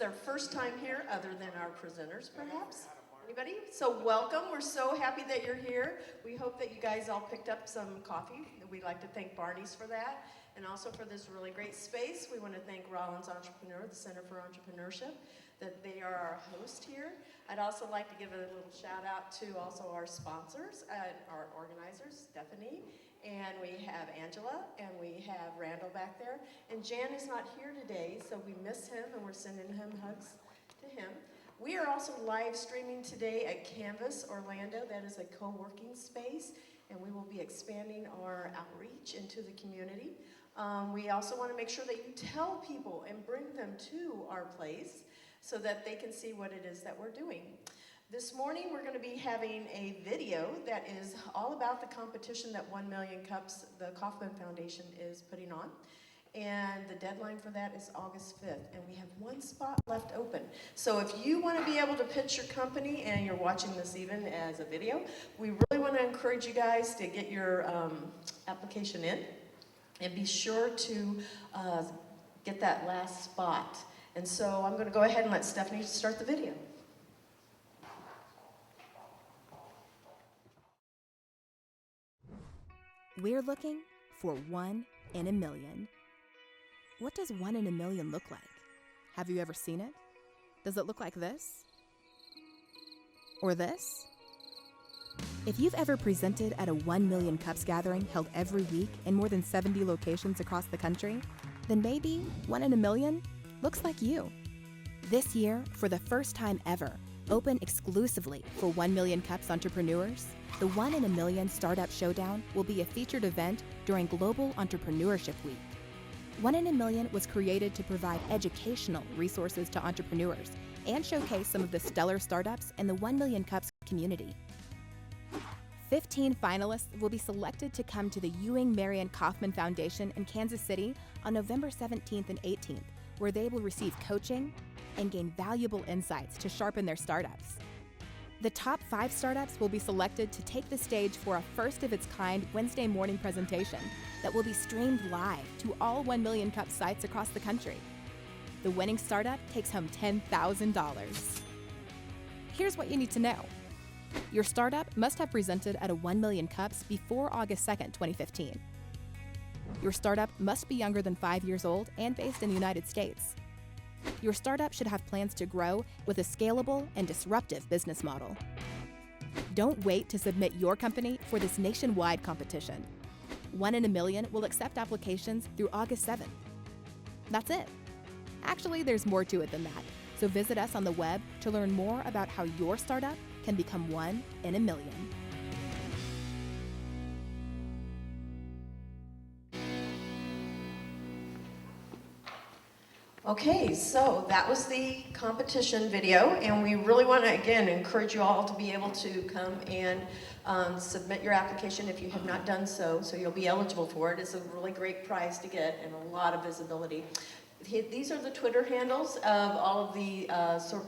their first time here, other than our presenters, perhaps. Anybody? So welcome. We're so happy that you're here. We hope that you guys all picked up some coffee. We'd like to thank Barney's for that, and also for this really great space. We want to thank Rollins Entrepreneur, the Center for Entrepreneurship, that they are our host here. I'd also like to give a little shout out to also our sponsors, our organizers, Stephanie, and we have Angela, and we have Randall back there. And Jan is not here today, so we miss him, and we're sending him hugs to him. We are also live streaming today at Canvas Orlando. That is a co-working space, and we will be expanding our outreach into the community. We also want to make sure that you tell people and bring them to our place so that they can see what it is that we're doing. This morning we're going to be having a video that is all about the competition that 1 Million Cups, the Kauffman Foundation, is putting on. And the deadline for that is August 5th, and we have one spot left open. So if you want to be able to pitch your company, and you're watching this even as a video, we really want to encourage you guys to get your application in, and be sure to get that last spot. And so I'm going to go ahead and let Stephanie start the video. We're looking for 1 in a million. What does 1 in a million look like? Have you ever seen it? Does it look like this? Or this? If you've ever presented at a 1 Million Cups gathering held every week in more than 70 locations across the country, then maybe 1 in a million looks like you. This year, for the first time ever, open exclusively for 1 Million Cups entrepreneurs, the 1 in a Million Startup Showdown will be a featured event during Global Entrepreneurship Week. 1 in a Million was created to provide educational resources to entrepreneurs and showcase some of the stellar startups in the 1 Million Cups community. 15 finalists will be selected to come to the Ewing Marion Kauffman Foundation in Kansas City on November 17th and 18th, where they will receive coaching and gain valuable insights to sharpen their startups. The top 5 startups will be selected to take the stage for a first-of-its-kind Wednesday morning presentation that will be streamed live to all 1 Million Cup sites across the country. The winning startup takes home $10,000. Here's what you need to know. Your startup must have presented at a 1 Million Cups before August 2nd, 2015. Your startup must be younger than 5 years old and based in the United States. Your startup should have plans to grow with a scalable and disruptive business model. Don't wait to submit your company for this nationwide competition. 1 in a Million will accept applications through August 7th. That's it. Actually, there's more to it than that, so visit us on the web to learn more about how your startup can become 1 in a million. Okay, so that was the competition video, and we really want to, again, encourage you all to be able to come and submit your application if you have not done so, so you'll be eligible for it. It's a really great prize to get and a lot of visibility. These are the Twitter handles of all of the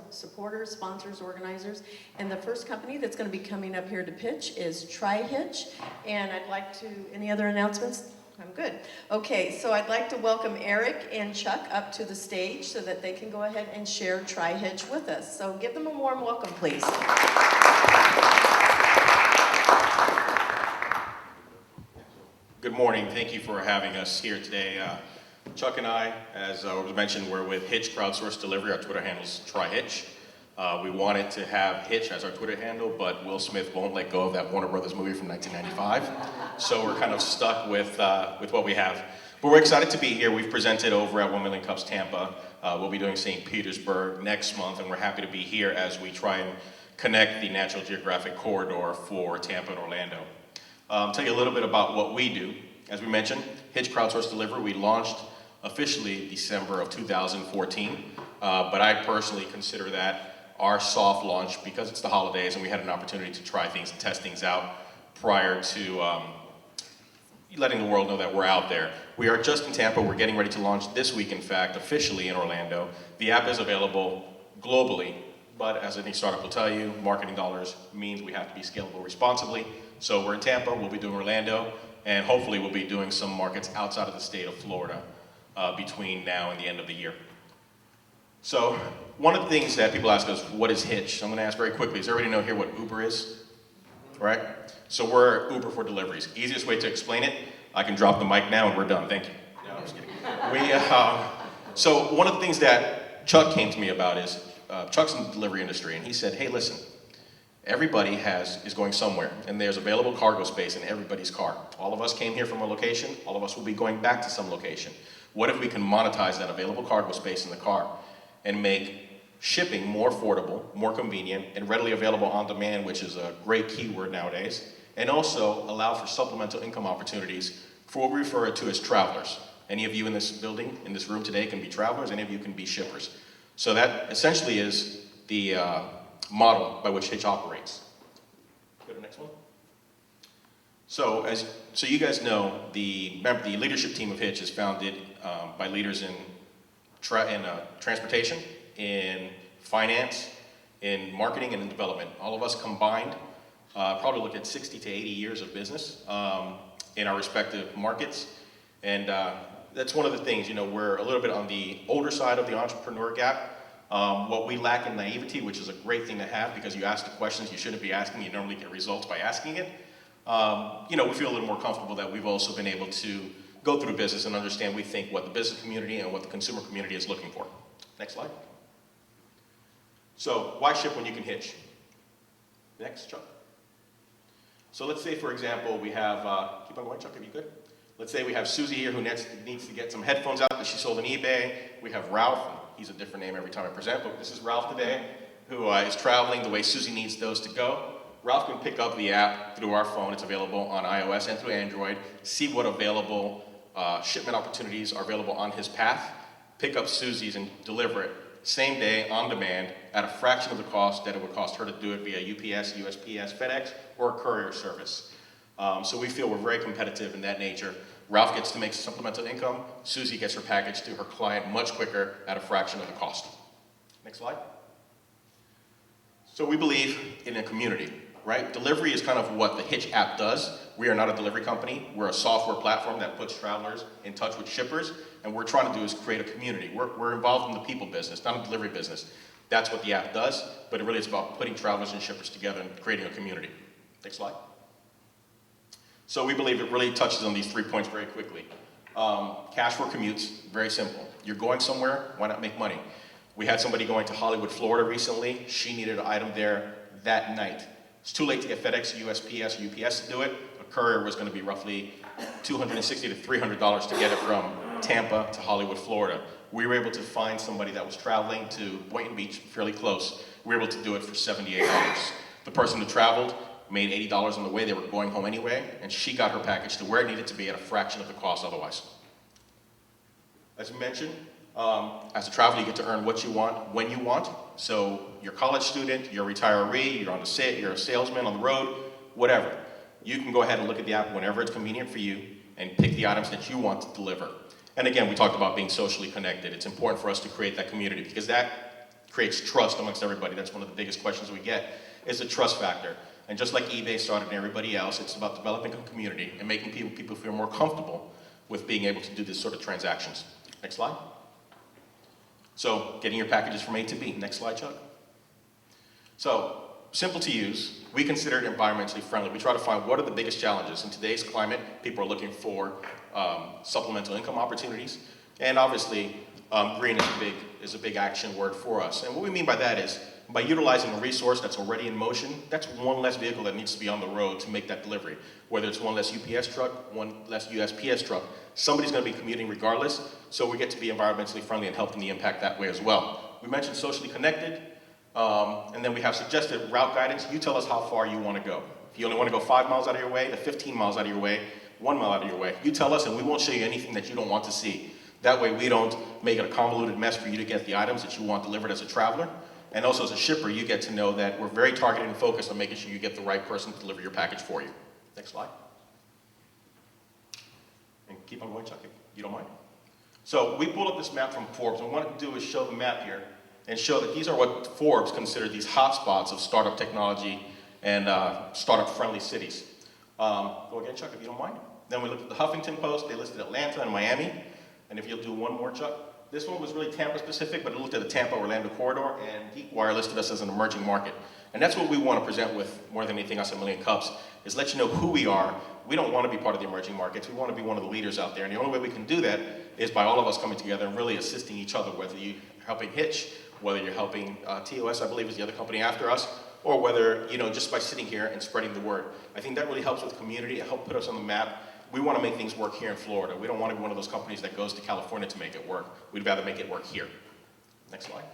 supporters, sponsors, organizers, and the first company that's going to be coming up here to pitch is Hitch, and I'd like to, any other announcements? I'm good. Okay, so I'd like to welcome Eric and Chuck up to the stage so that they can go ahead and share Hitch with us. So give them a warm welcome, please. Good morning. Thank you for having us here today. Chuck and I, as was mentioned, we're with Hitch Crowdsourced Delivery. Our Twitter handle is Hitch. We wanted to have Hitch as our Twitter handle, but Will Smith won't let go of that Warner Brothers movie from 1995. So we're kind of stuck with what we have. But we're excited to be here. We've presented over at 1 Million Cups Tampa. We'll be doing St. Petersburg next month, and we're happy to be here as we try and connect the National Geographic corridor for Tampa and Orlando. Tell you a little bit about what we do. As we mentioned, Hitch Crowdsourced Delivery, we launched officially December of 2014, but I personally consider that our soft launch because it's the holidays and we had an opportunity to try things and test things out prior to letting the world know that we're out there. We are just in Tampa. We're getting ready to launch this week, in fact, officially in Orlando. The app is available globally, but as any startup will tell you, marketing dollars means we have to be scalable responsibly. So we're in Tampa, we'll be doing Orlando, and hopefully we'll be doing some markets outside of the state of Florida between now and the end of the year. So one of the things that people ask us, what is Hitch? I'm going to ask very quickly. Does everybody know here what Uber is? Right? So we're Uber for deliveries. Easiest way to explain it, I can drop the mic now and we're done. Thank you. No, I'm just kidding. So one of the things that Chuck came to me about is, Chuck's in the delivery industry, and he said, hey, listen, everybody is going somewhere, and there's available cargo space in everybody's car. All of us came here from a location. All of us will be going back to some location. What if we can monetize that available cargo space in the car and make shipping more affordable, more convenient, and readily available on demand, which is a great keyword nowadays, and also allow for supplemental income opportunities for what we refer to as travelers. Any of you in this building, in this room today, can be travelers. Any of you can be shippers. So that essentially is the model by which Hitch operates. Go to the next one. So you guys know, the leadership team of Hitch is founded by leaders in transportation, in finance, in marketing, and in development. All of us combined probably look at 60 to 80 years of business in our respective markets. And that's one of the things, we're a little bit on the older side of the entrepreneur gap. What we lack in naivety, which is a great thing to have because you ask the questions you shouldn't be asking, you normally get results by asking it. We feel a little more comfortable that we've also been able to go through business and understand, we think, what the business community and what the consumer community is looking for. Next slide. So why ship when you can hitch? Next, Chuck. So let's say, for example, we have, keep on going, Chuck, are you good? Let's say we have Susie here who needs to get some headphones out that she sold on eBay. We have Ralph, and he's a different name every time I present, but this is Ralph today, who is traveling the way Susie needs those to go. Ralph can pick up the app through our phone. It's available on iOS and through Android. See what available shipment opportunities are available on his path. Pick up Susie's and deliver it same day, on demand, at a fraction of the cost that it would cost her to do it via UPS, USPS, FedEx, or a courier service. So we feel we're very competitive in that nature. Ralph gets to make supplemental income. Susie gets her package to her client much quicker at a fraction of the cost. Next slide. So we believe in a community, right? Delivery is kind of what the Hitch app does. We are not a delivery company. We're a software platform that puts travelers in touch with shippers, and what we're trying to do is create a community. We're involved in the people business, not a delivery business. That's what the app does, but it really is about putting travelers and shippers together and creating a community. Next slide. So we believe it really touches on these 3 points very quickly. Cash for commutes, very simple. You're going somewhere, why not make money? We had somebody going to Hollywood, Florida recently. She needed an item there that night. It's too late to get FedEx, USPS, UPS to do it. A courier was going to be roughly $260 to $300 to get it from Tampa to Hollywood, Florida. We were able to find somebody that was traveling to Boynton Beach, fairly close. We were able to do it for $78. The person who traveled made $80 on the way. They were going home anyway, and she got her package to where it needed to be at a fraction of the cost otherwise. As we mentioned, as a traveler, you get to earn what you want, when you want. So you're a college student, you're a retiree, you're a salesman on the road, whatever. You can go ahead and look at the app whenever it's convenient for you and pick the items that you want to deliver. And again, we talked about being socially connected. It's important for us to create that community because that creates trust amongst everybody. That's one of the biggest questions we get, is the trust factor. And just like eBay started and everybody else, it's about developing a community and making people feel more comfortable with being able to do this sort of transactions. Next slide. So, getting your packages from A to B. Next slide, Chuck. So, simple to use. We consider it environmentally friendly. We try to find what are the biggest challenges. In today's climate, people are looking for supplemental income opportunities. And obviously, green is a big action word for us. And what we mean by that is, by utilizing a resource that's already in motion, that's one less vehicle that needs to be on the road to make that delivery. Whether it's one less UPS truck, one less USPS truck, somebody's going to be commuting regardless, so we get to be environmentally friendly and helping the impact that way as well. We mentioned socially connected, and then we have suggested route guidance. You tell us how far you want to go. If you only want to go 5 miles out of your way to 15 miles out of your way, 1 mile out of your way, you tell us and we won't show you anything that you don't want to see. That way we don't make it a convoluted mess for you to get the items that you want delivered as a traveler. And also as a shipper, you get to know that we're very targeted and focused on making sure you get the right person to deliver your package for you. Next slide. And keep on going, Chuck, if you don't mind. So we pulled up this map from Forbes, and what I wanted to do is show the map here and show that these are what Forbes consider these hotspots of startup technology and startup-friendly cities. Go again, Chuck, if you don't mind. Then we looked at the Huffington Post. They listed Atlanta and Miami. And if you'll do one more, Chuck. This one was really Tampa specific, but it looked at the Tampa-Orlando corridor, and GeekWire listed us as an emerging market. And that's what we want to present with more than anything else at Million Cups, is let you know who we are. We don't want to be part of the emerging markets. We want to be one of the leaders out there. And the only way we can do that is by all of us coming together and really assisting each other, whether you're helping Hitch, whether you're helping TOS, I believe is the other company after us, or whether, just by sitting here and spreading the word. I think that really helps with the community. It helps put us on the map. We want to make things work here in Florida. We don't want to be one of those companies that goes to California to make it work. We'd rather make it work here. Next slide.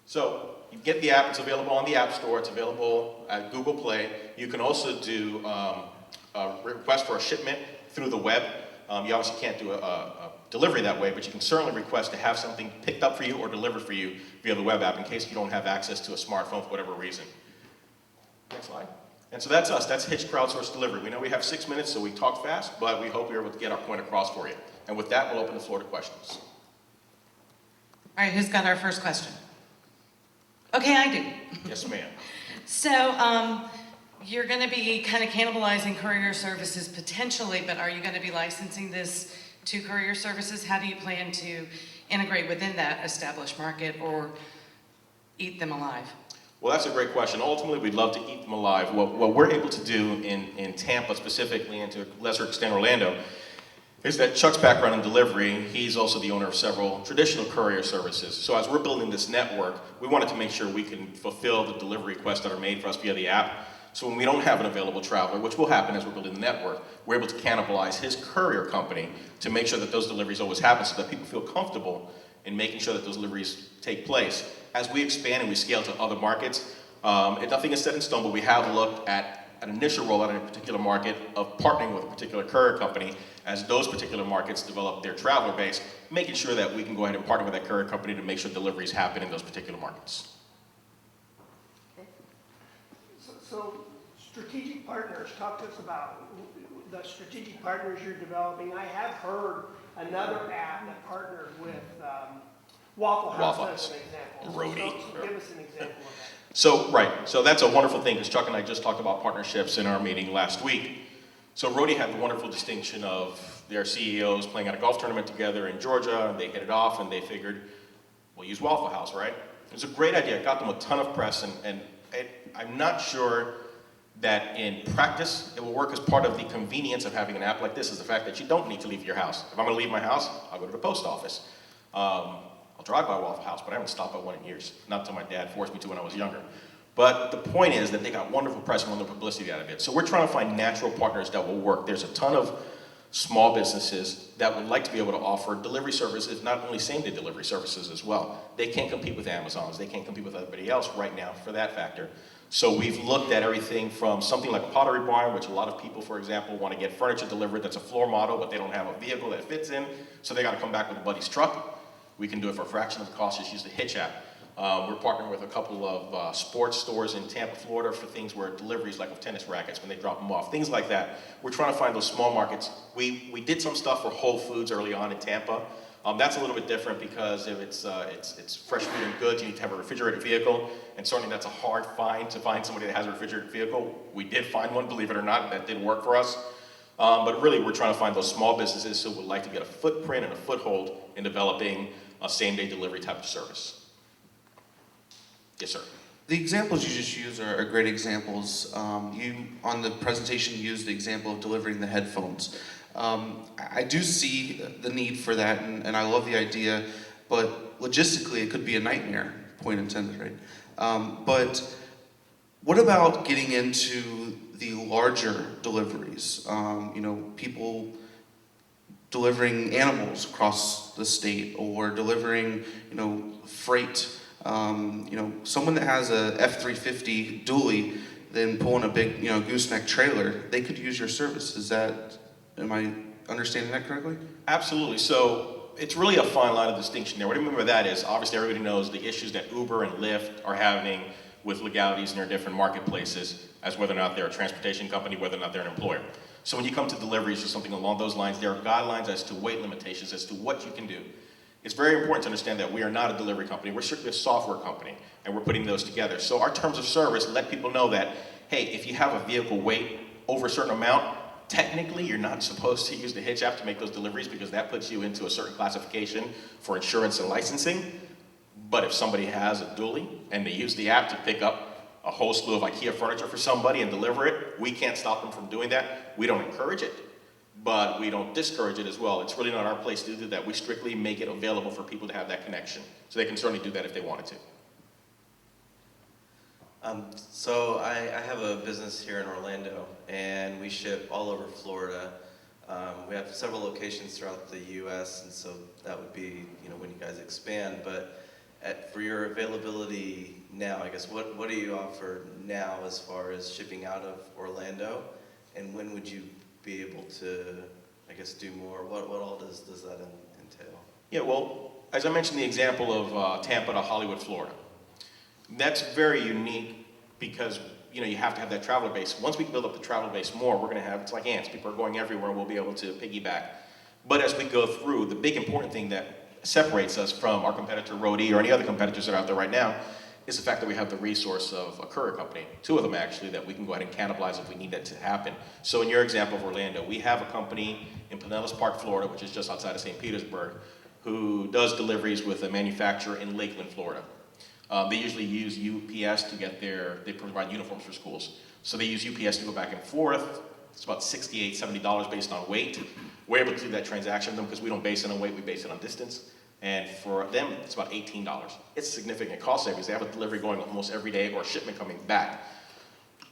So you get the app. It's available on the App Store. It's available at Google Play. You can also do a request for a shipment through the web. You obviously can't do a delivery that way, but you can certainly request to have something picked up for you or delivered for you via the web app in case you don't have access to a smartphone for whatever reason. Next slide. And so that's us. That's Hitch Crowdsourced Delivery. We know we have 6 minutes, so we talk fast, but we hope we're able to get our point across for you. And with that, we'll open the floor to questions. All right, who's got our first question? Okay, I do. Yes, ma'am. So, you're going to be kind of cannibalizing courier services potentially, but are you going to be licensing this to courier services? How do you plan to integrate within that established market or eat them alive? Well, that's a great question. Ultimately, we'd love to eat them alive. What we're able to do in Tampa specifically, and to a lesser extent Orlando, is that Chuck's background in delivery, he's also the owner of several traditional courier services. So as we're building this network, we wanted to make sure we can fulfill the delivery requests that are made for us via the app. So when we don't have an available traveler, which will happen as we're building the network, we're able to cannibalize his courier company to make sure that those deliveries always happen so that people feel comfortable in making sure that those deliveries take place. As we expand and we scale to other markets, nothing is set in stone, but we have looked at an initial rollout in a particular market of partnering with a particular courier company as those particular markets develop their traveler base, making sure that we can go ahead and partner with that courier company to make sure deliveries happen in those particular markets. So strategic partners, talk to us about the strategic partners you're developing. I have heard another app that partnered with Waffle House as an example. Roadie. So give us an example of that. So, right, so that's a wonderful thing, because Chuck and I just talked about partnerships in our meeting last week. So Roadie had the wonderful distinction of their CEOs playing at a golf tournament together in Georgia, and they hit it off, and they figured, we'll use Waffle House, right? It was a great idea. It got them a ton of press, and I'm not sure that in practice it will work as part of the convenience of having an app like this, is the fact that you don't need to leave your house. If I'm going to leave my house, I'll go to the post office. I'll drive by Waffle House, but I haven't stopped by one in years. Not until my dad forced me to when I was younger. But the point is that they got wonderful press and wonderful publicity out of it. So we're trying to find natural partners that will work. There's a ton of small businesses that would like to be able to offer delivery services, not only same-day delivery services as well. They can't compete with Amazon's. They can't compete with everybody else right now for that factor. So we've looked at everything from something like a Pottery Barn, which a lot of people, for example, want to get furniture delivered that's a floor model, but they don't have a vehicle that fits in, so they got to come back with a buddy's truck. We can do it for a fraction of the cost, just use the Hitch app. We're partnering with a couple of sports stores in Tampa, Florida for things where deliveries, like of tennis rackets, when they drop them off, things like that. We're trying to find those small markets. We did some stuff for Whole Foods early on in Tampa. That's a little bit different because if it's fresh food and goods, you need to have a refrigerated vehicle, and certainly that's a hard find to find somebody that has a refrigerated vehicle. We did find one, believe it or not, that did work for us. But really, we're trying to find those small businesses who would like to get a footprint and a foothold in developing a same-day delivery type of service. Yes, sir. The examples you just used are great examples. You, on the presentation, used the example of delivering the headphones. I do see the need for that, and I love the idea, but logistically it could be a nightmare, point intended, right? But what about getting into the larger deliveries? People delivering animals across the state, or delivering, freight. Someone that has a F-350 dually, then pulling a big, gooseneck trailer, they could use your service. Am I understanding that correctly? Absolutely. So it's really a fine line of distinction there. What I mean by that is, obviously everybody knows the issues that Uber and Lyft are having with legalities in their different marketplaces, as whether or not they're a transportation company, whether or not they're an employer. So when you come to deliveries or something along those lines, there are guidelines as to weight limitations, as to what you can do. It's very important to understand that we are not a delivery company. We're strictly a software company, and we're putting those together. So our terms of service let people know that, hey, if you have a vehicle weight over a certain amount, Technically, you're not supposed to use the Hitch app to make those deliveries because that puts you into a certain classification for insurance and licensing. But if somebody has a dually and they use the app to pick up a whole slew of IKEA furniture for somebody and deliver it, we can't stop them from doing that. We don't encourage it, but we don't discourage it as well. It's really not our place to do that. We strictly make it available for people to have that connection. So they can certainly do that if they wanted to. So I have a business here in Orlando, and we ship all over Florida. We have several locations throughout the U.S., and so that would be, when you guys expand. But for your availability now, I guess, what do you offer now as far as shipping out of Orlando, and when would you be able to, I guess, do more? What all does that entail? Yeah, well, as I mentioned the example of Tampa to Hollywood, Florida. That's very unique because, you have to have that traveler base. Once we build up the traveler base more, we're going to have, it's like ants. People are going everywhere. We'll be able to piggyback. But as we go through, the big important thing that separates us from our competitor, Roadie, or any other competitors that are out there right now, is the fact that we have the resource of a courier company, 2 of them actually, that we can go ahead and cannibalize if we need that to happen. So in your example of Orlando, we have a company in Pinellas Park, Florida, which is just outside of St. Petersburg, who does deliveries with a manufacturer in Lakeland, Florida. They usually use UPS to get they provide uniforms for schools. So they use UPS to go back and forth. It's about $68, $70 based on weight. We're able to do that transaction with them because we don't base it on weight, we base it on distance. And for them, it's about $18. It's significant cost savings. They have a delivery going almost every day or a shipment coming back.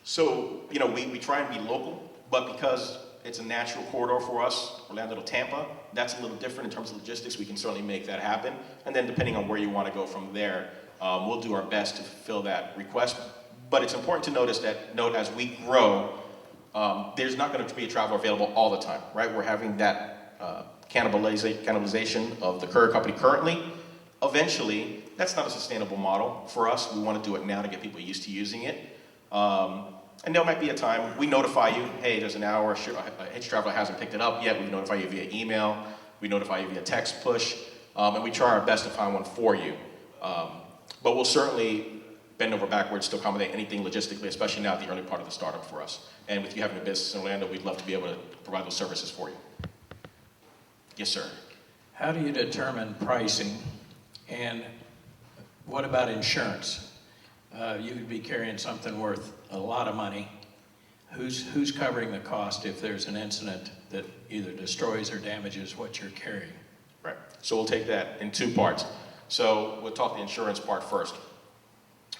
So, we try and be local, but because it's a natural corridor for us, Orlando to Tampa, that's a little different in terms of logistics. We can certainly make that happen. And then depending on where you want to go from there, we'll do our best to fulfill that request. But it's important to note as we grow, there's not going to be a traveler available all the time, right? We're having that cannibalization of the courier company currently. Eventually, that's not a sustainable model for us. We want to do it now to get people used to using it. And there might be a time we notify you, hey, there's an hour, a Hitch traveler hasn't picked it up yet. We notify you via email. We notify you via text push. And we try our best to find one for you. But we'll certainly bend over backwards to accommodate anything logistically, especially now at the early part of the startup for us. And with you having a business in Orlando, we'd love to be able to provide those services for you. Yes, sir. How do you determine pricing, and what about insurance? You could be carrying something worth a lot of money. Who's covering the cost if there's an incident that either destroys or damages what you're carrying? Right. So we'll take that in 2 parts. So we'll talk the insurance part first.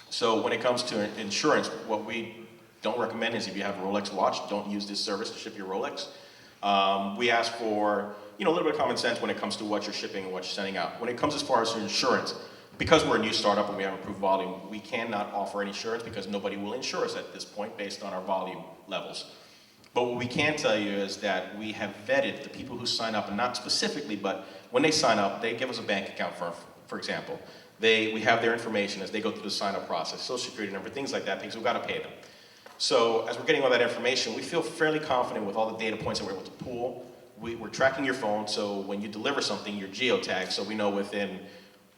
So when it comes to insurance, what we don't recommend is if you have a Rolex watch, don't use this service to ship your Rolex. We ask for a little bit of common sense when it comes to what you're shipping and what you're sending out. When it comes as far as insurance, because we're a new startup and we have approved volume, we cannot offer any insurance because nobody will insure us at this point based on our volume levels. But what we can tell you is that we have vetted the people who sign up, and not specifically, but when they sign up, they give us a bank account, for example. We have their information as they go through the sign-up process, social security number, things like that, because we've got to pay them. So as we're getting all that information, we feel fairly confident with all the data points that we're able to pull. We're tracking your phone, so when you deliver something, you're geotagged, so we know within,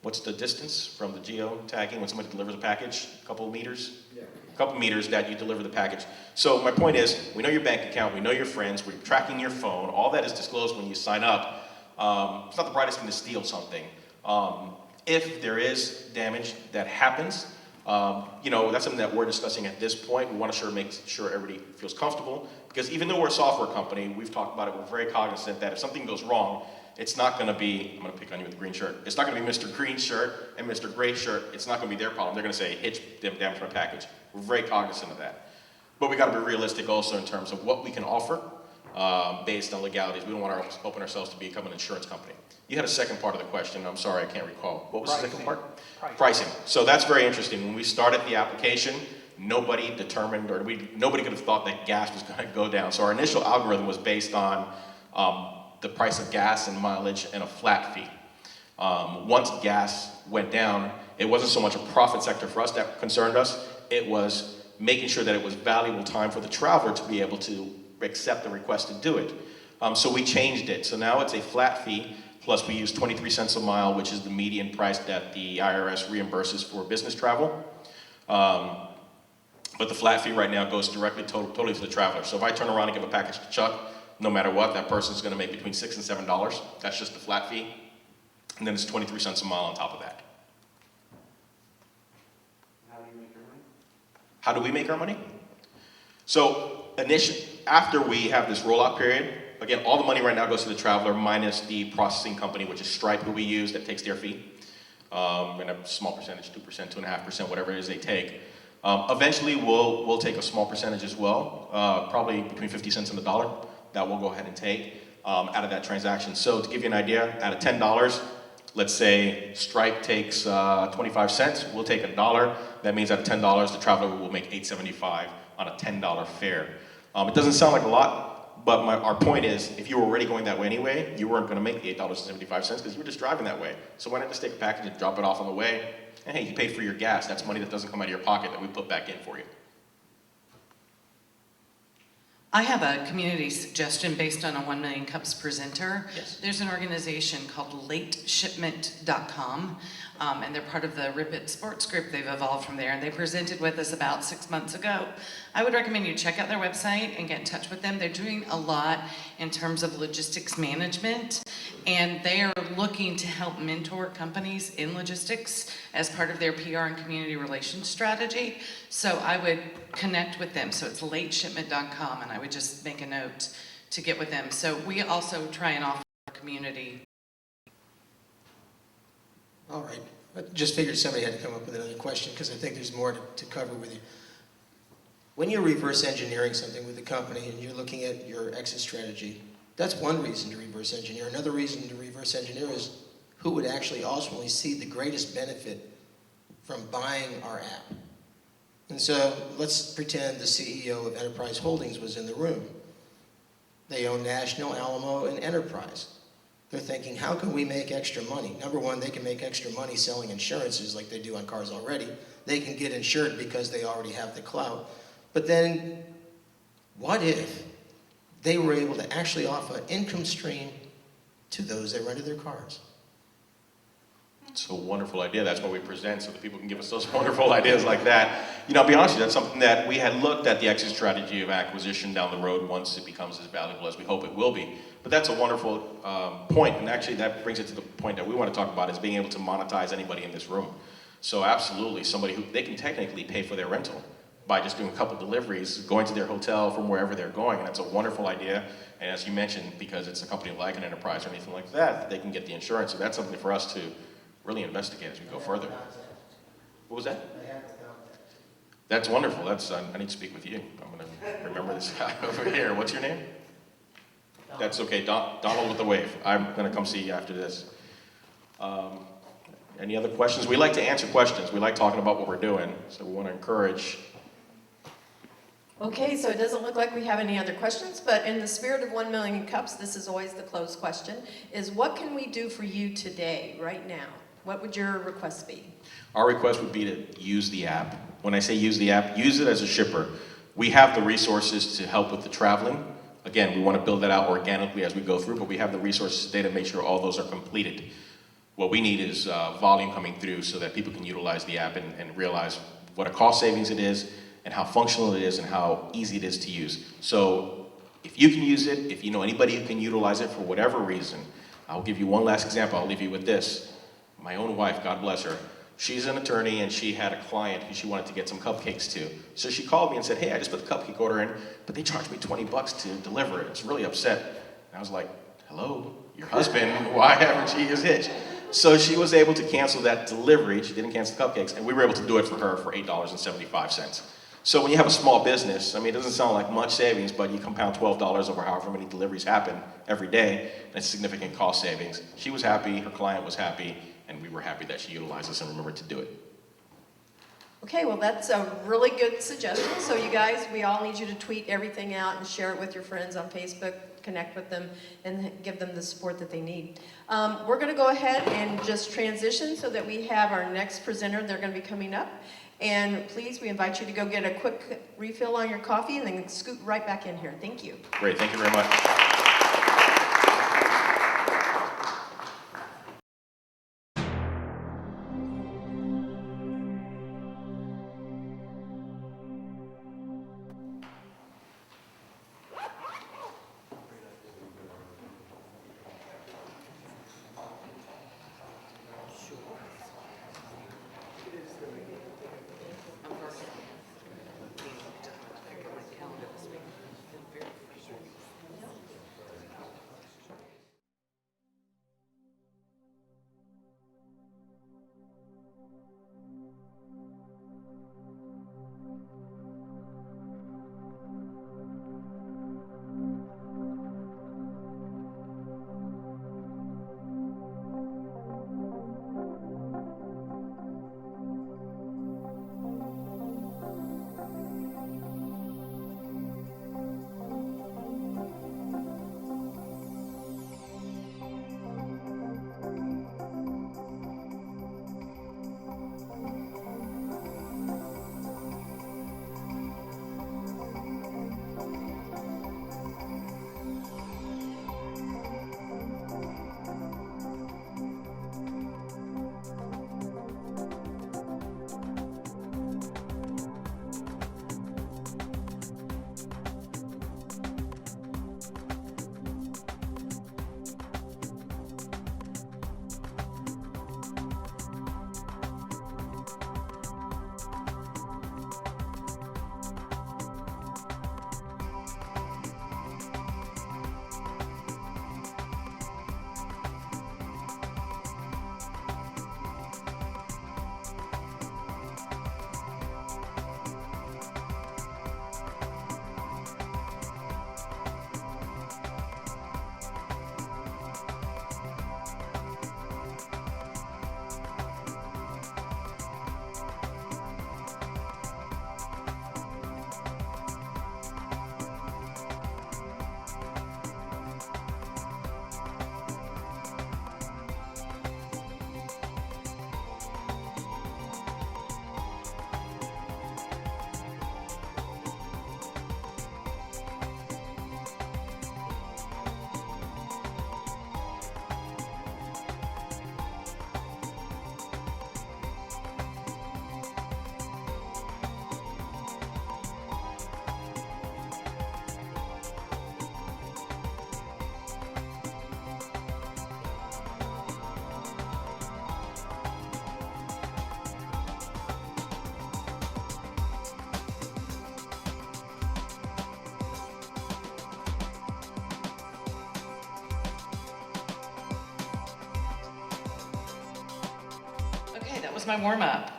what's the distance from the geotagging when somebody delivers a package? A couple of meters? Yeah. A couple of meters that you deliver the package. So my point is, we know your bank account, we know your friends, we're tracking your phone, all that is disclosed when you sign up. It's not the brightest thing to steal something. If there is damage that happens, that's something that we're discussing at this point. We want to make sure everybody feels comfortable, because even though we're a software company, we've talked about it, we're very cognizant that if something goes wrong, it's not going to be, I'm going to pick on you with the green shirt, it's not going to be Mr. Green shirt and Mr. Gray shirt, it's not going to be their problem. They're going to say, Hitch damage my package. We're very cognizant of that. But we got to be realistic also in terms of what we can offer based on legalities. We don't want to open ourselves to become an insurance company. You had a second part of the question. I'm sorry, I can't recall. What was the second part? Pricing. So that's very interesting. When we started the application, nobody determined, or nobody could have thought that gas was going to go down. So our initial algorithm was based on the price of gas and mileage and a flat fee. Once gas went down, it wasn't so much a profit sector for us that concerned us. It was making sure that it was valuable time for the traveler to be able to accept the request to do it. So we changed it. So now it's a flat fee, plus we use 23 cents a mile, which is the median price that the IRS reimburses for business travel. But the flat fee right now goes directly totally to the traveler. So if I turn around and give a package to Chuck, no matter what, that person's gonna make between $6 and $7. That's just the flat fee. And then it's 23 cents a mile on top of that. How do you make your money? How do we make our money? So after we have this rollout period, again, all the money right now goes to the traveler minus the processing company, which is Stripe, who we use, that takes their fee. And a small percentage, 2%, 2.5%, whatever it is they take. Eventually, we'll take a small percentage as well, probably between 50 cents and $1, that we'll go ahead and take out of that transaction. So to give you an idea, out of $10, let's say Stripe takes 25 cents, we'll take $1. That means out of $10, the traveler will make $8.75 on a $10 fare. It doesn't sound like a lot, but our point is, if you were already going that way anyway, you weren't going to make the $8.75 because you were just driving that way. So why not just take a package and drop it off on the way? And hey, you paid for your gas. That's money that doesn't come out of your pocket that we put back in for you. I have a community suggestion based on a 1 Million Cups presenter. Yes. There's an organization called lateshipment.com, and they're part of the Rip It Sports Group. They've evolved from there, and they presented with us about 6 months ago. I would recommend you check out their website and get in touch with them. They're doing a lot in terms of logistics management, and they are looking to help mentor companies in logistics as part of their PR and community relations strategy. So I would connect with them. So it's lateshipment.com, and I would just make a note to get with them. So we also try and offer community. All right. I just figured somebody had to come up with another question because I think there's more to cover with you. When you're reverse engineering something with a company and you're looking at your exit strategy, that's one reason to reverse engineer. Another reason to reverse engineer is who would actually ultimately see the greatest benefit from buying our app. And so let's pretend the CEO of Enterprise Holdings was in the room. They own National, Alamo, and Enterprise. They're thinking, how can we make extra money? Number one, they can make extra money selling insurances like they do on cars already. They can get insured because they already have the clout. But then, what if they were able to actually offer an income stream to those that rented their cars? It's a wonderful idea. That's what we present so that people can give us those wonderful ideas like that. You know, I'll be honest with you, that's something that we had looked at the exit strategy of acquisition down the road once it becomes as valuable as we hope it will be. But that's a wonderful point, and actually that brings it to the point that we want to talk about is being able to monetize anybody in this room. So absolutely, somebody who, they can technically pay for their rental by just doing a couple deliveries, going to their hotel from wherever they're going, and that's a wonderful idea. And as you mentioned, because it's a company like an Enterprise or anything like that, they can get the insurance. So that's something for us to really investigate as we go further. What was that? That's wonderful. That's I need to speak with you. I'm going to remember this guy over here. What's your name? That's okay. Donald with the wave. I'm going to come see you after this. Any other questions? We like to answer questions. We like talking about what we're doing, so we want to encourage. Okay, so it doesn't look like we have any other questions, but in the spirit of 1 Million Cups, this is always the closed question, is what can we do for you today, right now? What would your request be? Our request would be to use the app. When I say use the app, use it as a shipper. We have the resources to help with the traveling. Again, we want to build that out organically as we go through, but we have the resources today to make sure all those are completed. What we need is volume coming through so that people can utilize the app and realize what a cost savings it is and how functional it is and how easy it is to use. So if you can use it, if you know anybody who can utilize it for whatever reason, I'll give you one last example. I'll leave you with this. My own wife, God bless her, she's an attorney and she had a client who she wanted to get some cupcakes to. So she called me and said, hey, I just put the cupcake order in, but they charged me 20 bucks to deliver it. It's really upset. And I was like, hello, your husband, why haven't you used Hitch? So she was able to cancel that delivery. She didn't cancel the cupcakes, and we were able to do it for her for $8.75. So when you have a small business, I mean, it doesn't sound like much savings, but you compound $12 over however many deliveries happen every day, and it's significant cost savings. She was happy, her client was happy, and we were happy that she utilized us and remembered to do it. Okay, well that's a really good suggestion. So you guys, we all need you to tweet everything out and share it with your friends on Facebook, connect with them, and give them the support that they need. We're going to go ahead and just transition so that we have our next presenter. They're going to be coming up. And please, we invite you to go get a quick refill on your coffee and then scoot right back in here. Thank you. Great, thank you very much. was my warm-up.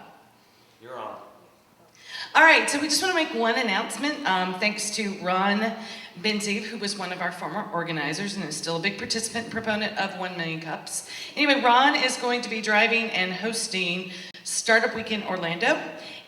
You're on. All right, so we just want to make one announcement. Thanks to Ron Benziv, who was one of our former organizers and is still a big participant and proponent of 1 Million Cups. Anyway, Ron is going to be driving and hosting Startup Weekend Orlando,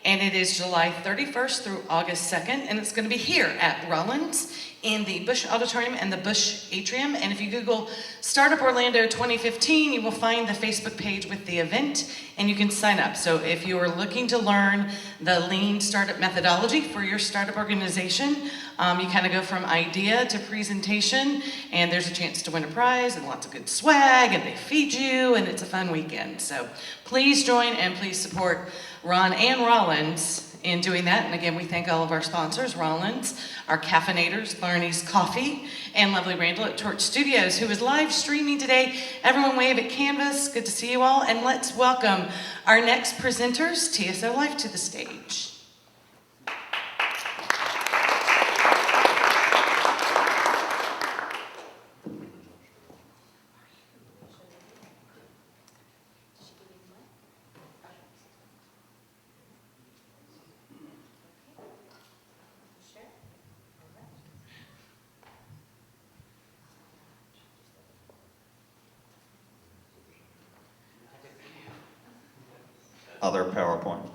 and it is July 31st through August 2nd, and it's going to be here at Rollins in the Bush Auditorium and the Bush Atrium. And if you Google Startup Orlando 2015, you will find the Facebook page with the event, and you can sign up. So if you are looking to learn the lean startup methodology for your startup organization, you kind of go from idea to presentation, and there's a chance to win a prize and lots of good swag, and they feed you, and it's a fun weekend. So please join and please support Ron and Rollins in doing that. And again, we thank all of our sponsors, Rollins, our caffeinators, Barney's Coffee, and lovely Randall at Torch Studios, who is live streaming today. Everyone wave at Canvas. Good to see you all. And let's welcome our next presenters, TSOLife, to the stage. Other PowerPoint.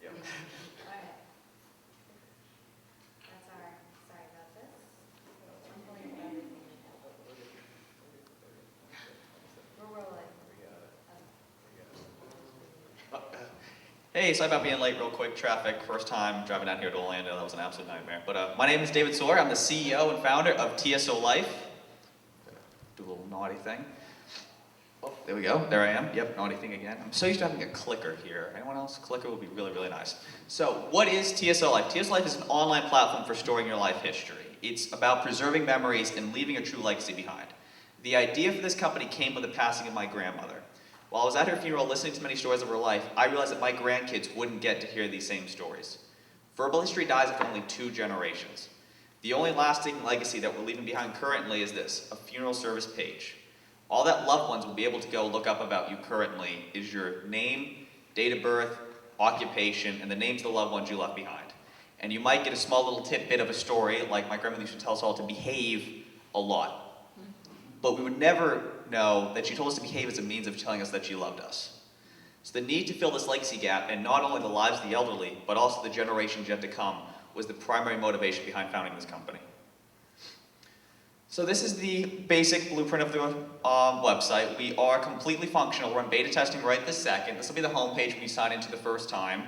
Yep. All right. That's our, sorry about this. I'm pulling everything. We're rolling. Hey, sorry about being late real quick. Traffic, first time driving down here to Orlando. That was an absolute nightmare. But my name is David Sawyer. I'm the CEO and founder of TSOLife. Do a little naughty thing. Oh, there we go. There I am. Yep, naughty thing again. I'm so used to having a clicker here. Anyone else? Clicker would be really, really nice. So what is TSOLife? TSOLife is an online platform for storing your life history. It's about preserving memories and leaving a true legacy behind. The idea for this company came with the passing of my grandmother. While I was at her funeral listening to many stories of her life, I realized that my grandkids wouldn't get to hear these same stories. Verbal history dies after only 2 generations. The only lasting legacy that we're leaving behind currently is this, a funeral service page. All that loved ones will be able to go look up about you currently is your name, date of birth, occupation, and the names of the loved ones you left behind. And you might get a small little tidbit of a story, like my grandmother used to tell us all to behave a lot. But we would never know that she told us to behave as a means of telling us that she loved us. So the need to fill this legacy gap, and not only the lives of the elderly, but also the generations yet to come, was the primary motivation behind founding this company. So this is the basic blueprint of the website. We are completely functional. We're in beta testing right this second. This will be the homepage when you sign into the first time.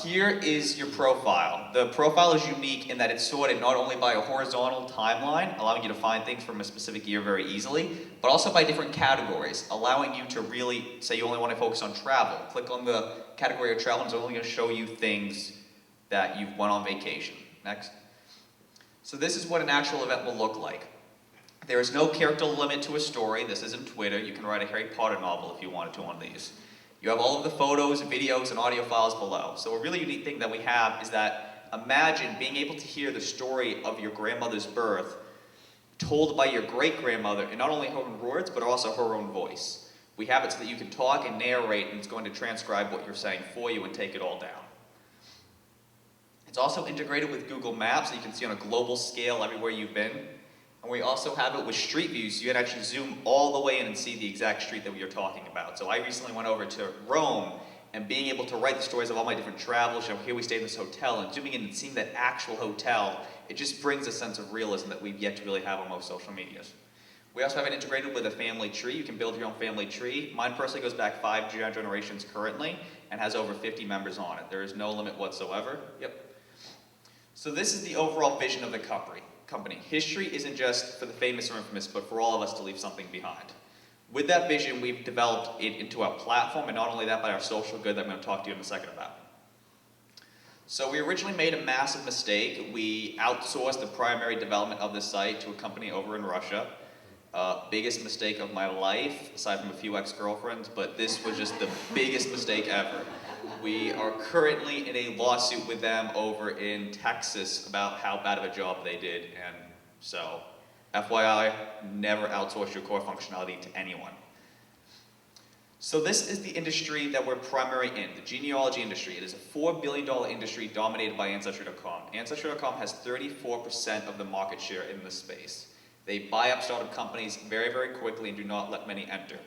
Here is your profile. The profile is unique in that it's sorted not only by a horizontal timeline, allowing you to find things from a specific year very easily, but also by different categories, allowing you to really, say you only want to focus on travel. Click on the category of travel, and it's only going to show you things that you've went on vacation. Next. So this is what an actual event will look like. There is no character limit to a story. This isn't Twitter. You can write a Harry Potter novel if you wanted to on these. You have all of the photos, videos, and audio files below. So a really unique thing that we have is that imagine being able to hear the story of your grandmother's birth told by your great-grandmother in not only her own words, but also her own voice. We have it so that you can talk and narrate, and it's going to transcribe what you're saying for you and take it all down. It's also integrated with Google Maps, so you can see on a global scale everywhere you've been. And we also have it with Street View, so you can actually zoom all the way in and see the exact street that we are talking about. So I recently went over to Rome, and being able to write the stories of all my different travels, here we stayed in this hotel, and zooming in and seeing that actual hotel, it just brings a sense of realism that we've yet to really have on most social medias. We also have it integrated with a family tree. You can build your own family tree. Mine personally goes back 5 generations currently, and has over 50 members on it. There is no limit whatsoever. Yep. So this is the overall vision of the company. History isn't just for the famous or infamous, but for all of us to leave something behind. With that vision, we've developed it into our platform, and not only that, but our social good that I'm going to talk to you in a second about. So we originally made a massive mistake. We outsourced the primary development of the site to a company over in Russia. Biggest mistake of my life, aside from a few ex-girlfriends, but this was just the biggest mistake ever. We are currently in a lawsuit with them over in Texas about how bad of a job they did, and So, FYI, never outsource your core functionality to anyone. So this is the industry that we're primary in, the genealogy industry. It is a $4 billion industry dominated by Ancestry.com. Ancestry.com has 34% of the market share in this space. They buy up startup companies very, very quickly and do not let many enter.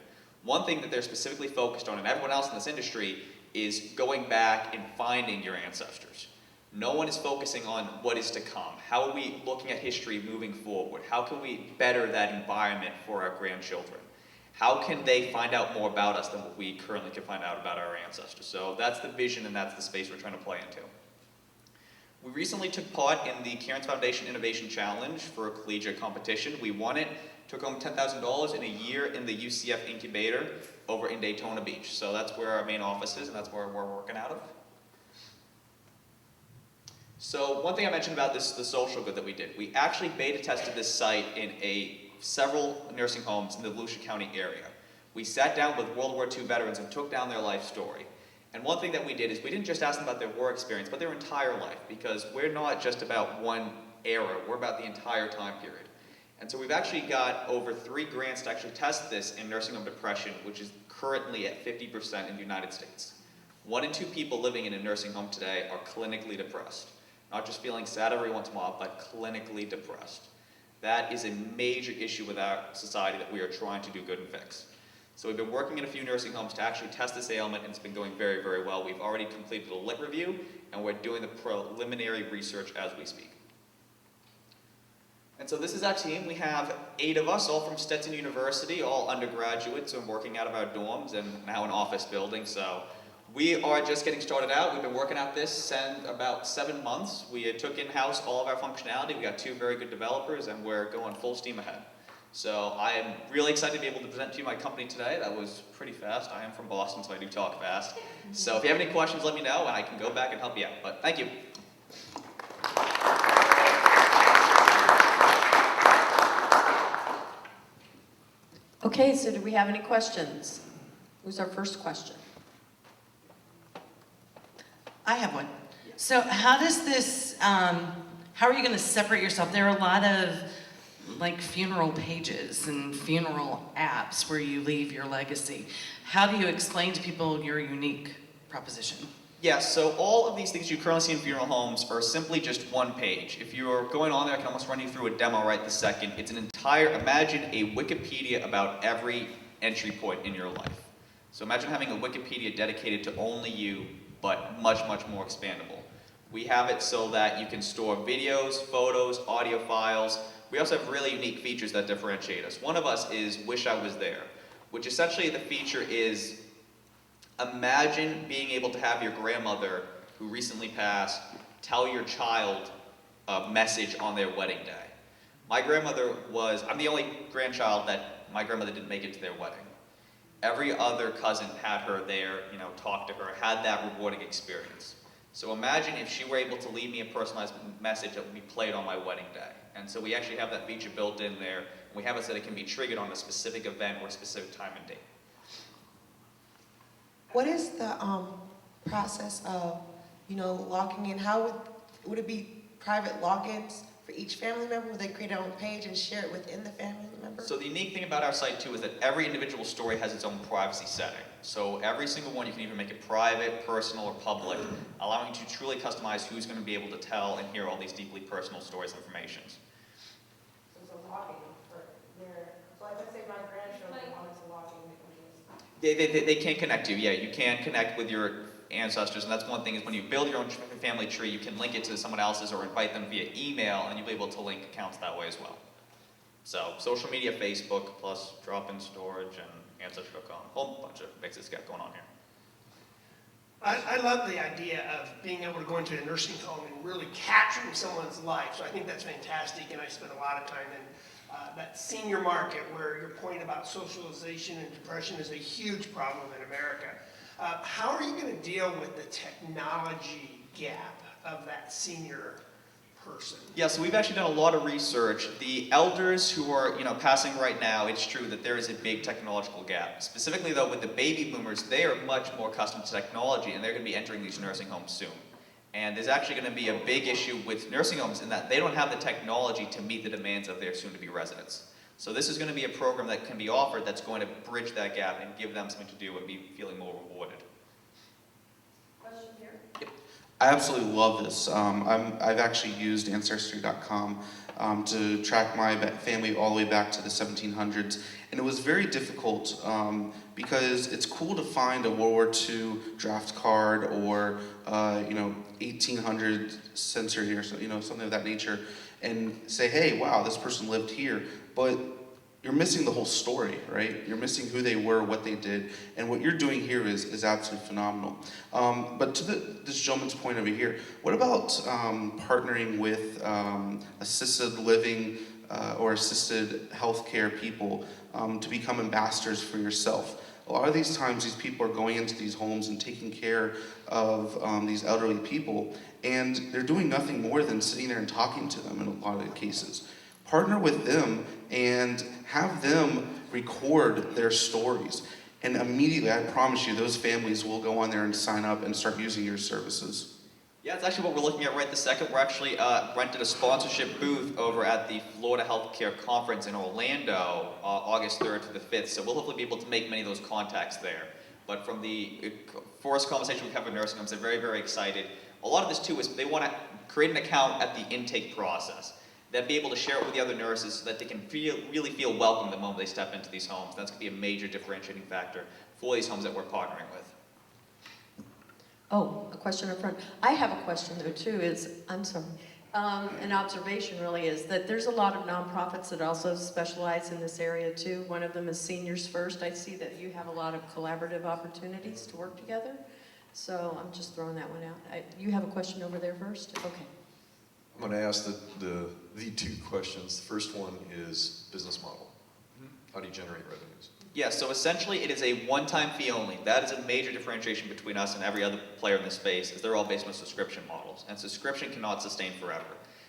One thing that they're specifically focused on, and everyone else in this industry, is going back and finding your ancestors. No one is focusing on what is to come. How are we looking at history moving forward? How can we better that environment for our grandchildren? How can they find out more about us than what we currently can find out about our ancestors? So that's the vision and that's the space we're trying to play into. We recently took part in the Cairns Foundation Innovation Challenge for a collegiate competition. We won it, took home $10,000 in a year in the UCF incubator over in Daytona Beach. So that's where our main office is and that's where we're working out of. So one thing I mentioned about this, the social good that we did, we actually beta tested this site in several nursing homes in the Volusia County area. We sat down with World War II veterans and took down their life story. And one thing that we did is we didn't just ask them about their war experience, but their entire life, because we're not just about one era, we're about the entire time period. And so we've actually got over 3 grants to actually test this in nursing home depression, which is currently at 50% in the United States. 1 in 2 people living in a nursing home today are clinically depressed. Not just feeling sad every once in a while, but clinically depressed. That is a major issue with our society that we are trying to do good and fix. So we've been working in a few nursing homes to actually test this ailment, and it's been going very, very well. We've already completed a lit review, and we're doing the preliminary research as we speak. And so this is our team. We have 8 of us, all from Stetson University, all undergraduates and working out of our dorms and now an office building. So we are just getting started out. We've been working at this about 7 months. We took in-house all of our functionality. We got 2 very good developers, and we're going full steam ahead. So I am really excited to be able to present to you my company today. That was pretty fast. I am from Boston, so I do talk fast. So if you have any questions, let me know, and I can go back and help you out. But thank you. Okay, so do we have any questions? Who's our first question? I have one. So how does this, how are you going to separate yourself? There are a lot of like funeral pages and funeral apps where you leave your legacy. How do you explain to people your unique proposition? Yeah, so all of these things you currently see in funeral homes are simply just one page. If you're going on there, I can almost run you through a demo right this second. It's an entire, imagine a Wikipedia about every entry point in your life. So imagine having a Wikipedia dedicated to only you, but much, much more expandable. We have it so that you can store videos, photos, audio files. We also have really unique features that differentiate us. One of us is Wish I Was There, which essentially the feature is, imagine being able to have your grandmother, who recently passed, tell your child a message on their wedding day. My grandmother I'm the only grandchild that my grandmother didn't make it to their wedding. Every other cousin had her there, talked to her, had that rewarding experience. So imagine if she were able to leave me a personalized message that would be played on my wedding day. And so we actually have that feature built in there. And we have it so that it can be triggered on a specific event or a specific time and date. What is the process of, logging in? How would it be private logins for each family member? Would they create their own page and share it within the family member? So the unique thing about our site too is that every individual story has its own privacy setting. So every single one you can either make it private, personal, or public, allowing you to truly customize who's going to be able to tell and hear all these deeply personal stories and informations. So it's a login for so like let's say my grandchildren wanted to log in. They can connect you, yeah. You can connect with your ancestors, and that's one thing is when you build your own family tree, you can link it to someone else's or invite them via email, and you'll be able to link accounts that way as well. So social media, Facebook, plus drop-in storage and Ancestry.com, a whole bunch of mixes got going on here. I love the idea of being able to go into a nursing home and really capturing someone's life. So I think that's fantastic, and I spend a lot of time in that senior market where your point about socialization and depression is a huge problem in America. How are you going to deal with the technology gap of that senior person? Yeah, so we've actually done a lot of research. The elders who are, passing right now, it's true that there is a big technological gap. Specifically though, with the baby boomers, they are much more accustomed to technology and they're going to be entering these nursing homes soon. And there's actually going to be a big issue with nursing homes in that they don't have the technology to meet the demands of their soon-to-be residents. So this is going to be a program that can be offered that's going to bridge that gap and give them something to do and be feeling more rewarded. Question here? I absolutely love this. I've actually used Ancestry.com to track my family all the way back to the 1700s, and it was very difficult because it's cool to find a World War II draft card or 1800 century or something of that nature, and say, hey, wow, this person lived here, but you're missing the whole story, right? You're missing who they were, what they did, and what you're doing here is absolutely phenomenal. But to this gentleman's point over here, what about partnering with assisted living or assisted healthcare people to become ambassadors for yourself? A lot of these times, these people are going into these homes and taking care of these elderly people, and they're doing nothing more than sitting there and talking to them in a lot of the cases. Partner with them and have them record their stories. And immediately, I promise you, those families will go on there and sign up and start using your services. Yeah, it's actually what we're looking at right this second. We're actually rented a sponsorship booth over at the Florida Healthcare Conference in Orlando, August 3rd to the 5th. So we'll hopefully be able to make many of those contacts there. But from the first conversation we've had with nursing homes, they're very, very excited. A lot of this too is they want to create an account at the intake process. They'll be able to share it with the other nurses so that they can really feel welcome the moment they step into these homes. That's going to be a major differentiating factor for these homes that we're partnering with. Oh, a question up front. I have a question though too, an observation really is that there's a lot of nonprofits that also specialize in this area too. One of them is Seniors First. I see that you have a lot of collaborative opportunities to work together. So I'm just throwing that one out. You have a question over there first? Okay. I'm going to ask the two questions. The first one is business model. How do you generate revenues? Yeah, so essentially it is a one-time fee only. That is a major differentiation between us and every other player in this space, is they're all based on subscription models, and subscription cannot sustain forever.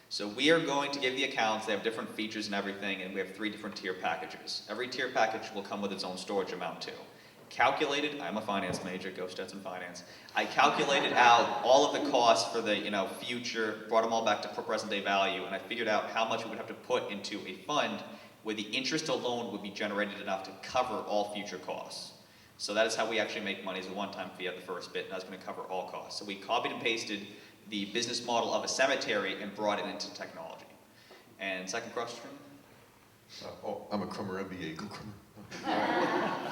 So we are going to give the accounts, they have different features and everything, and we have 3 different tier packages. Every tier package will come with its own storage amount too. Calculated, I'm a finance major, go Stetson Finance. I calculated out all of the costs for the future, brought them all back to present day value, and I figured out how much we would have to put into a fund where the interest alone would be generated enough to cover all future costs. So that is how we actually make money, as a one-time fee at the first bit, and that's going to cover all costs. So we copied and pasted the business model of a cemetery and brought it into technology. And second question? I'm a Crummer MBA. Go Crummer.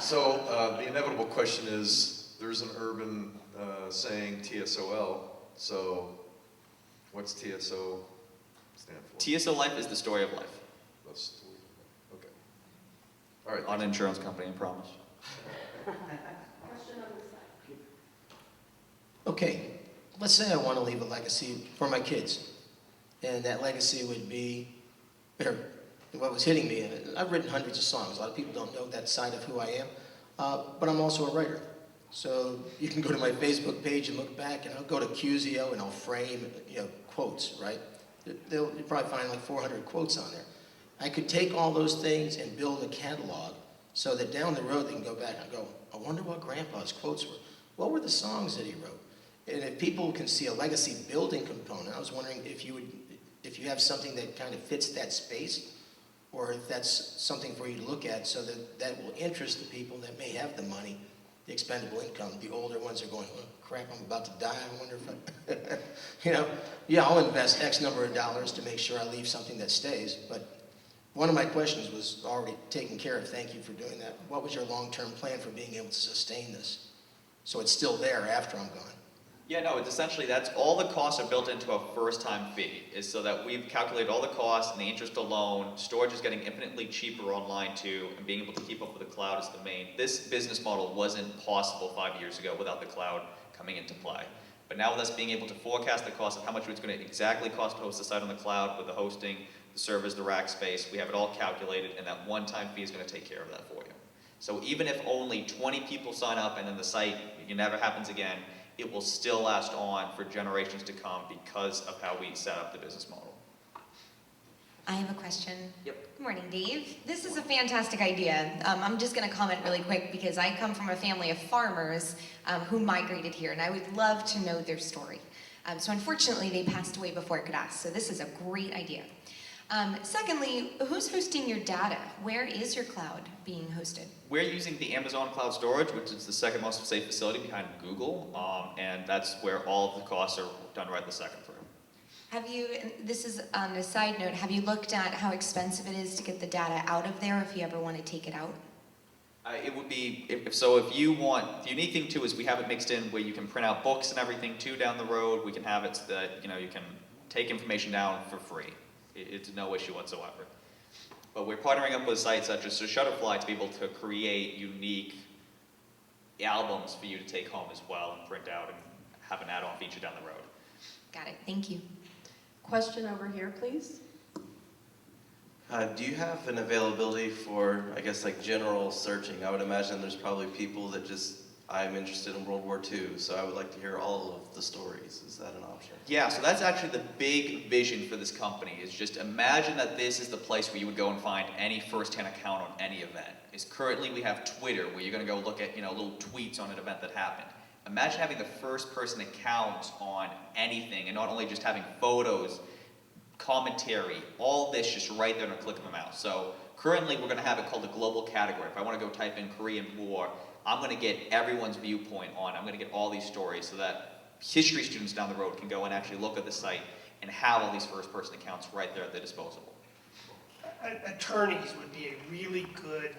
So the inevitable question is, there's an urban saying TSOL, so what's TSO stand for? TSOLife is the story of life. That's the story of life. Okay. All right. On an insurance company, I promise. Okay, let's say I want to leave a legacy for my kids, and that legacy would be, what was hitting me, I've written hundreds of songs. A lot of people don't know that side of who I am, but I'm also a writer. So you can go to my Facebook page and look back, and I'll go to Qzio and I'll frame, quotes, right? You'll probably find like 400 quotes on there. I could take all those things and build a catalog so that down the road they can go back and go, I wonder what Grandpa's quotes were. What were the songs that he wrote? And if people can see a legacy building component, I was wondering if you have something that kind of fits that space, or if that's something for you to look at so that will interest the people that may have the money, the expendable income. The older ones are going, oh, crap, I'm about to die. I wonder if I'll invest X number of dollars to make sure I leave something that stays. But one of my questions was already taken care of. Thank you for doing that. What was your long-term plan for being able to sustain this so it's still there after I'm gone? Yeah, no, it's essentially that's all the costs are built into a first-time fee, is so that we've calculated all the costs and the interest alone. Storage is getting infinitely cheaper online too, and being able to keep up with the cloud is the main. This business model wasn't possible 5 years ago without the cloud coming into play. But now with us being able to forecast the cost of how much it's going to exactly cost to host the site on the cloud with the hosting, the servers, the rack space, we have it all calculated, and that one-time fee is going to take care of that for you. So even if only 20 people sign up and then the site never happens again, it will still last on for generations to come because of how we set up the business model. I have a question. Yep. Good morning, Dave. This is a fantastic idea. I'm just going to comment really quick because I come from a family of farmers who migrated here, and I would love to know their story. So unfortunately, they passed away before I could ask. So this is a great idea. Secondly, who's hosting your data? Where is your cloud being hosted? We're using the Amazon Cloud Storage, which is the second most safe facility behind Google, and that's where all of the costs are done right the second for. Have you, this is on a side note, have you looked at how expensive it is to get the data out of there if you ever want to take it out? It would be, if you want, the unique thing too is we have it mixed in where you can print out books and everything too down the road. We can have it so that, you can take information down for free. It's no issue whatsoever. But we're partnering up with sites such as Shutterfly to be able to create unique albums for you to take home as well and print out and have an add-on feature down the road. Got it, thank you. Question over here, please. Do you have an availability for, I guess, like general searching? I would imagine there's probably people that just, I'm interested in World War II, so I would like to hear all of the stories. Is that an option? Yeah, so that's actually the big vision for this company, is just imagine that this is the place where you would go and find any first-hand account on any event. Is currently we have Twitter, where you're going to go look at, little tweets on an event that happened. Imagine having the first-person account on anything, and not only just having photos, commentary, all this just right there in a click of a mouse. So currently we're going to have it called a global category. If I want to go type in Korean War, I'm going to get everyone's viewpoint on. I'm going to get all these stories so that history students down the road can go and actually look at the site and have all these first-person accounts right there at their disposal. Attorneys would be a really good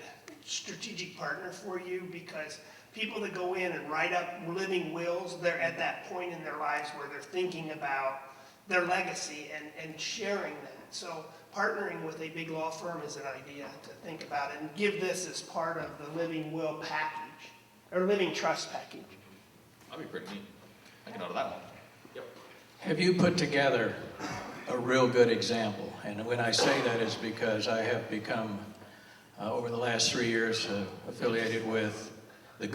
strategic partner for you, because people that go in and write up living wills, they're at that point in their lives where they're thinking about their legacy and sharing that. So partnering with a big law firm is an idea to think about, and give this as part of the living will package, or living trust package. That'd be pretty neat. I can order that one. Yep. Have you put together a real good example? And when I say that is because I have become, over the last 3 years, affiliated with the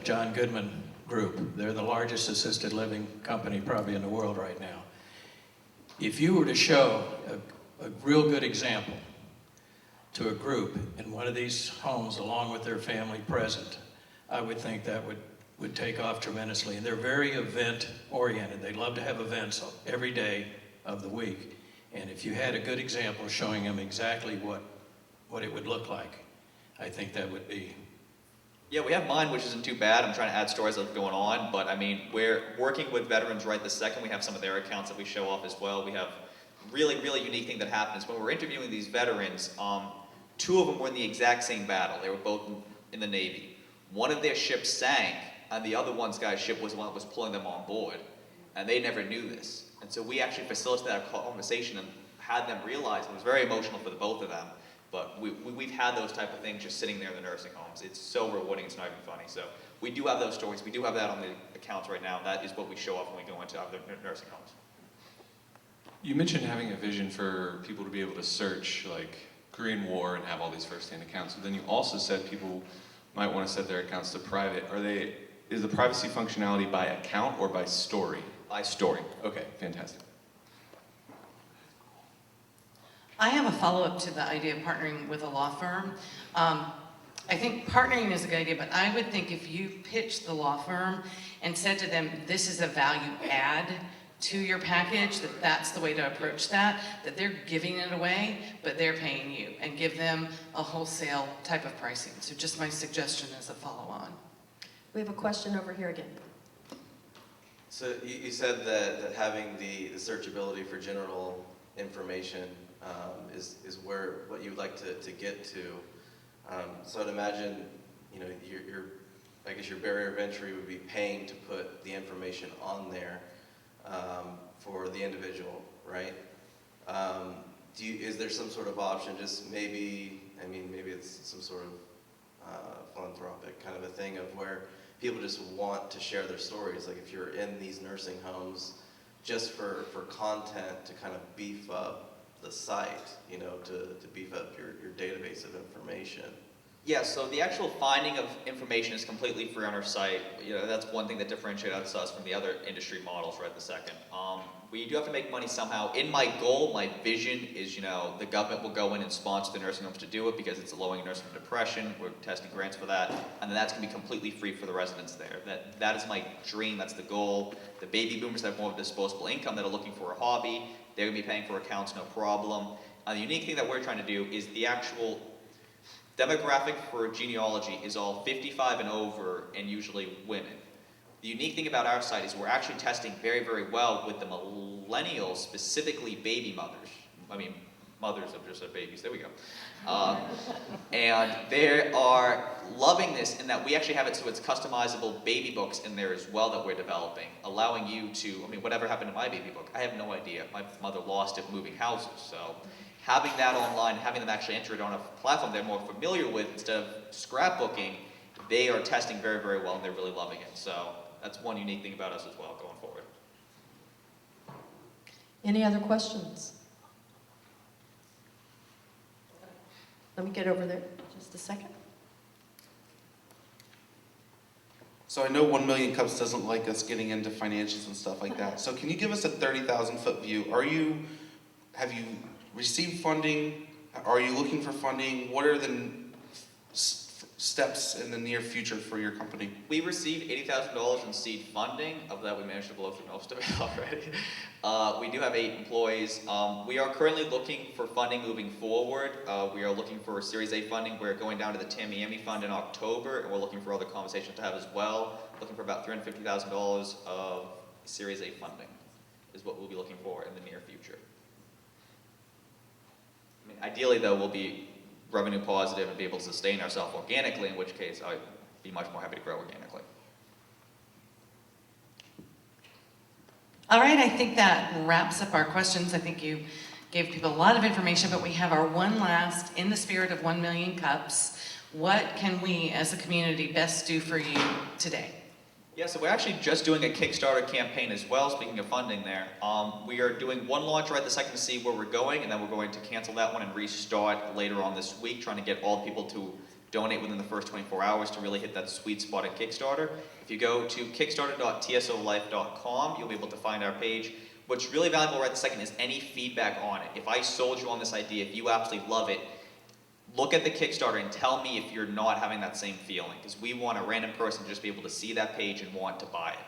John Goodman Group. They're the largest assisted living company probably in the world right now. If you were to show a real good example to a group in one of these homes along with their family present, I would think that would take off tremendously. And they're very event oriented. They love to have events every day of the week. And if you had a good example showing them exactly what it would look like, I think that would be. Yeah, we have mine, which isn't too bad. I'm trying to add stories that's going on, but I mean, we're working with veterans right this second. We have some of their accounts that we show off as well. We have really, really unique thing that happens when we're interviewing these veterans. 2 of them were in the exact same battle. They were both in the Navy. One of their ships sank, and the other guy's ship was the one that was pulling them on board, and they never knew this. And so we actually facilitated that conversation and had them realize, and it was very emotional for the both of them. But we've had those type of things just sitting there in the nursing homes. It's so rewarding, it's not even funny. So we do have those stories. We do have that on the accounts right now. That is what we show off when we go into other nursing homes. You mentioned having a vision for people to be able to search like Korean War and have all these first-hand accounts. But then you also said people might want to set their accounts to private. Is the privacy functionality by account or by story? By story. Okay, fantastic. I have a follow-up to the idea of partnering with a law firm. I think partnering is a good idea, but I would think if you pitched the law firm and said to them, this is a value add to your package, that's the way to approach that they're giving it away, but they're paying you, and give them a wholesale type of pricing. So just my suggestion as a follow-on. We have a question over here again. So you said that having the searchability for general information is what you would like to get to. So I'd imagine, I guess your barrier of entry would be paying to put the information on there for the individual, right? Is there some sort of option, just maybe it's some sort of philanthropic kind of a thing of where people just want to share their stories, like if you're in these nursing homes, just for content to kind of beef up the site, to beef up your database of information. Yeah, so the actual finding of information is completely free on our site. You know, that's one thing that differentiates us from the other industry models right this second. We do have to make money somehow. In my goal, my vision is, you know, the government will go in and sponsor the nursing homes to do it because it's lowering nursing home depression. We're testing grants for that. And then that's going to be completely free for the residents there. That is my dream. That's the goal. The baby boomers that have more of disposable income that are looking for a hobby, they're going to be paying for accounts, no problem. The unique thing that we're trying to do is the actual demographic for genealogy is all 55 and over and usually women. The unique thing about our site is we're actually testing very, very well with the millennials, specifically baby mothers. I mean, mothers of just babies, there we go. And they are loving this in that we actually have it so it's customizable baby books in there as well that we're developing, allowing you to, I mean, whatever happened to my baby book? I have no idea. My mother lost it moving houses, so having that online, having them actually enter it on a platform they're more familiar with instead of scrapbooking, they are testing very, very well and they're really loving it. So that's one unique thing about us as well going forward. Any other questions? Let me get over there just a second. So I know 1 Million Cups doesn't like us getting into financials and stuff like that. So can you give us a 30,000-foot view? Have you received funding? Are you looking for funding? What are the steps in the near future for your company? We received $80,000 in seed funding. Of that, we managed to blow through most of it already. We do have 8 employees. We are currently looking for funding moving forward. We are looking for Series A funding. We're going down to the Tamiami Fund in October, and we're looking for other conversations to have as well. Looking for about $350,000 of Series A funding is what we'll be looking for in the near future. I mean, ideally, though, we'll be revenue positive and be able to sustain ourselves organically, in which case I'd be much more happy to grow organically. All right, I think that wraps up our questions. I think you gave people a lot of information, but we have our one last, in the spirit of 1 million cups, what can we as a community best do for you today? Yeah, so we're actually just doing a Kickstarter campaign as well, speaking of funding there. We are doing one launch right the second to see where we're going, and then we're going to cancel that one and restart later on this week, trying to get all the people to donate within the first 24 hours to really hit that sweet spot at Kickstarter. If you go to kickstarter.tsolife.com, you'll be able to find our page. What's really valuable right this second is any feedback on it. If I sold you on this idea, if you absolutely love it, look at the Kickstarter and tell me if you're not having that same feeling, because we want a random person to just be able to see that page and want to buy it.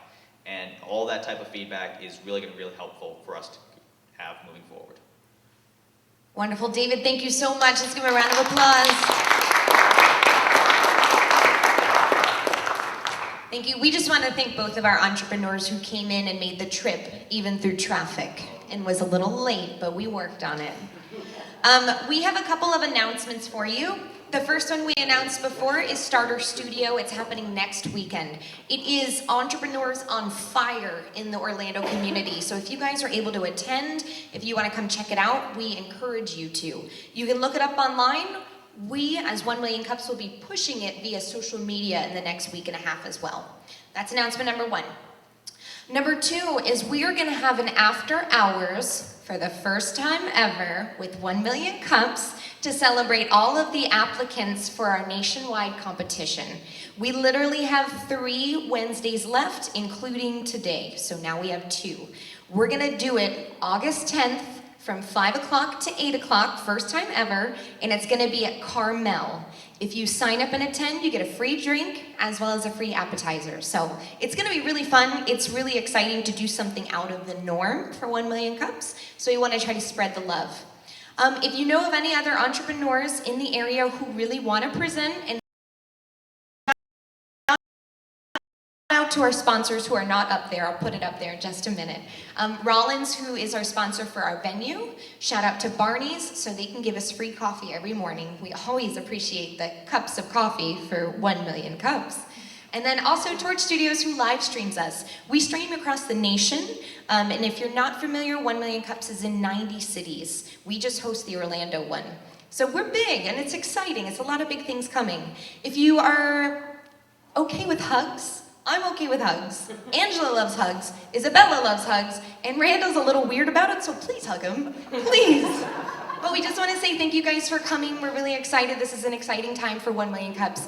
And all that type of feedback is really going to be really helpful for us to have moving forward. Wonderful. David, thank you so much. Let's give him a round of applause. Thank you. We just want to thank both of our entrepreneurs who came in and made the trip, even through traffic, and was a little late, but we worked on it. We have a couple of announcements for you. The first one we announced before is Starter Studio. It's happening next weekend. It is entrepreneurs on fire in the Orlando community. So if you guys are able to attend, if you want to come check it out, we encourage you to. You can look it up online. We, as 1 Million Cups, will be pushing it via social media in the next week and a half as well. That's announcement number 1. Number 2 is we are going to have an after hours for the first time ever with 1 Million Cups to celebrate all of the applicants for our nationwide competition. We literally have 3 Wednesdays left, including today. So now we have 2. We're going to do it August 10th from 5 o'clock to 8 o'clock, first time ever, and it's going to be at Carmel. If you sign up and attend, you get a free drink as well as a free appetizer. So it's going to be really fun. It's really exciting to do something out of the norm for 1 Million Cups. So we want to try to spread the love. If you know of any other entrepreneurs in the area who really want to present, and out to our sponsors who are not up there. I'll put it up there in just a minute. Rollins, who is our sponsor for our venue. Shout out to Barney's, so they can give us free coffee every morning. We always appreciate the cups of coffee for 1 Million Cups. And then also Torch Studios, who live streams us. We stream across the nation, and if you're not familiar, 1 Million Cups is in 90 cities. We just host the Orlando one. So we're big, and it's exciting. It's a lot of big things coming. If you are okay with hugs, I'm okay with hugs. Angela loves hugs. Isabella loves hugs. And Randall's a little weird about it, so please hug him. Please. But we just want to say thank you guys for coming. We're really excited. This is an exciting time for 1 Million Cups.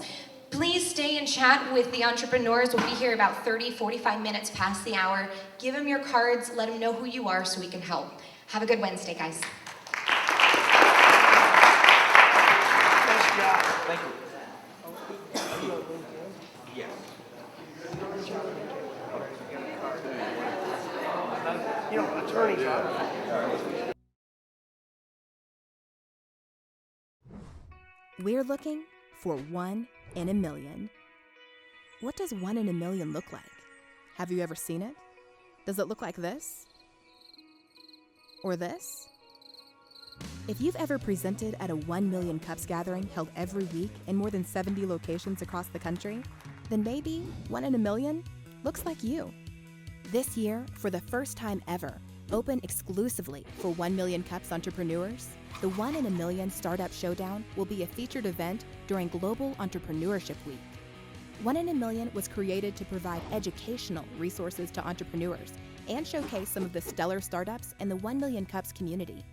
Please stay and chat with the entrepreneurs. We'll be here about 30, 45 minutes past the hour. Give them your cards. Let them know who you are so we can help. Have a good Wednesday, guys. Nice job. Thank you. Yeah. You know, attorneys are. We're looking for 1 in a million. What does 1 in a million look like? Have you ever seen it? Does it look like this? Or this? If you've ever presented at a 1 Million Cups gathering held every week in more than 70 locations across the country, then maybe 1 in a million looks like you. This year, for the first time ever, open exclusively for 1 Million Cups entrepreneurs, the 1 in a Million Startup Showdown will be a featured event during Global Entrepreneurship Week. 1 in a Million was created to provide educational resources to entrepreneurs and showcase some of the stellar startups in the 1 Million Cups community.